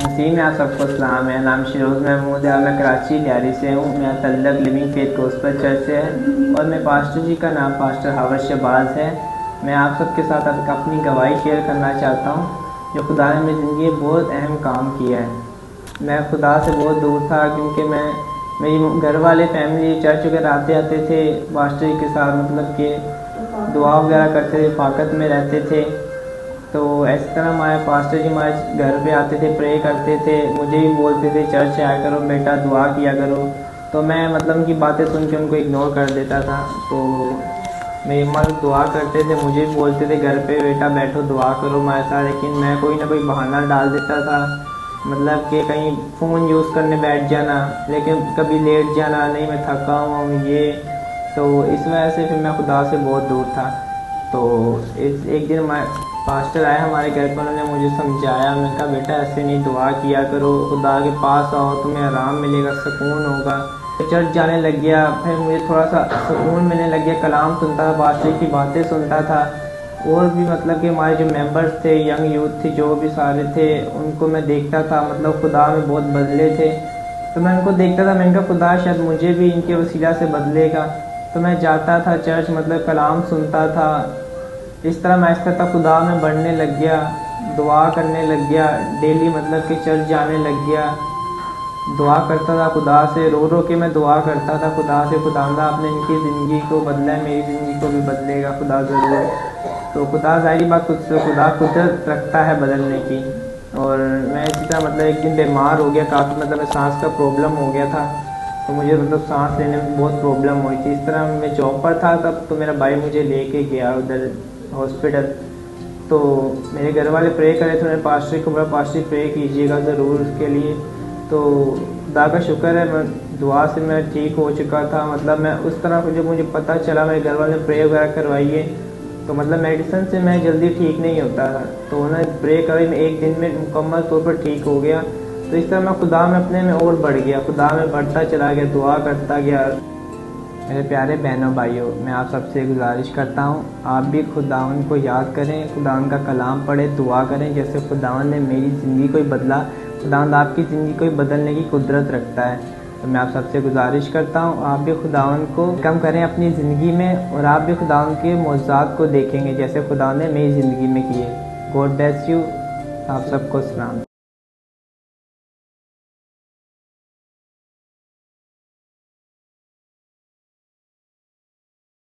नसीम में आप सबको सलाम है। नाम शिरोज़ महमूद है और मैं कराची लियारी से हूँ। मेरा तल्लक लिविंग फेथ गॉस्पेल चर्च से है और मैं पास्टर जी का नाम पास्टर हावज शहबाज है। मैं आप सबके साथ अपनी गवाही शेयर करना चाहता हूँ जो खुदा ने मेरी ज़िंदगी में बहुत अहम काम किया है। मैं खुदा से बहुत दूर था क्योंकि मेरी घर वाले फैमिली चर्च वगैरह आते थे पास्टर जी के साथ, मतलब कि दुआ वगैरह करते थे, फाकत में रहते थे। तो इस तरह हमारे पास्टर जी हमारे घर पे आते थे, प्रे करते थे, मुझे भी बोलते थे चर्च आया करो बेटा, दुआ किया करो। तो मैं मतलब उनकी बातें सुन के उनको इग्नोर कर देता था। तो मेरी अम्मा दुआ करते थे, मुझे भी बोलते थे घर पे बेटा बैठो दुआ करो हमारे साथ, लेकिन मैं कोई ना कोई बहाना डाल देता था, मतलब कि कहीं फ़ोन यूज़ करने बैठ जाना, लेकिन कभी लेट जाना, नहीं मैं थका हुआ हूँ ये। तो इस वजह से फिर मैं खुदा से बहुत दूर था। तो एक दिन हमारे पास्टर आए हमारे घर पर, उन्होंने मुझे समझाया। मैंने कहा बेटा ऐसे नहीं, दुआ किया करो, खुदा के पास आओ, तुम्हें आराम मिलेगा, सुकून होगा। तो चर्च जाने लग गया, फिर मुझे थोड़ा सा सुकून मिलने लग गया, कलाम सुनता था, पास्टर की बातें सुनता था। और भी मतलब कि हमारे जो मेंबर्स थे, यंग यूथ थे, जो भी सारे थे, उनको मैं देखता था, मतलब खुदा में बहुत बदले थे। तो मैं उनको देखता था, मैंने कहा खुदा शायद मुझे भी इनके वसीला से बदलेगा। तो मैं जाता था चर्च, मतलब कलाम सुनता था। इस तरह मैं आहिस्ता खुदा में बढ़ने लग गया, दुआ करने लग गया, डेली मतलब कि चर्च जाने लग गया, दुआ करता था खुदा से, रो रो के मैं दुआ करता था खुदा से, खुदावंदा आपने इनकी ज़िंदगी को बदला है, मेरी ज़िंदगी को भी बदलेगा खुदा ज़रूर। तो खुदा ज़ाहिर बात खुदा कुदरत रखता है बदलने की। और मैं इसी तरह मतलब एक दिन बीमार हो गया काफ़ी, मतलब सांस का प्रॉब्लम हो गया था। तो मुझे मतलब सांस लेने में बहुत प्रॉब्लम हुई थी। इस तरह मैं जॉब पर था तब, तो मेरा भाई मुझे लेके गया उधर हॉस्पिटल। तो मेरे घर वाले प्रे करे थे, मैंने पास्टर को बोला पास्टर प्रे कीजिएगा ज़रूर उसके लिए। तो खुदा का शुक्र है, मैं दुआ से मैं ठीक हो चुका था। मतलब मैं उस तरह जब मुझे पता चला, मेरे घर वाले प्रे वगैरह करवाइए, तो मतलब मेडिसिन से मैं जल्दी ठीक नहीं होता था। तो उन्होंने प्रे कराई, मैं एक दिन में मुकम्मल तौर पर ठीक हो गया। तो इस तरह मैं खुदा में अपने में और बढ़ गया, खुदा में बढ़ता चला गया, दुआ करता गया। मेरे प्यारे बहनों भाइयों, मैं आप सबसे गुजारिश करता हूँ आप भी खुदावन को याद करें, खुदावन का कलाम पढ़ें, दुआ करें। जैसे खुदावन ने मेरी ज़िंदगी को बदला, खुदावन आपकी ज़िंदगी को बदलने की कुदरत रखता है। तो मैं आप सबसे गुजारिश करता हूँ आप भी खुदावन को कम करें अपनी ज़िंदगी में, और आप भी खुदावन के मौजूदात को देखेंगे जैसे खुदावन ने मेरी ज़िंदगी में किए। God bless you. आप सबको सलाम।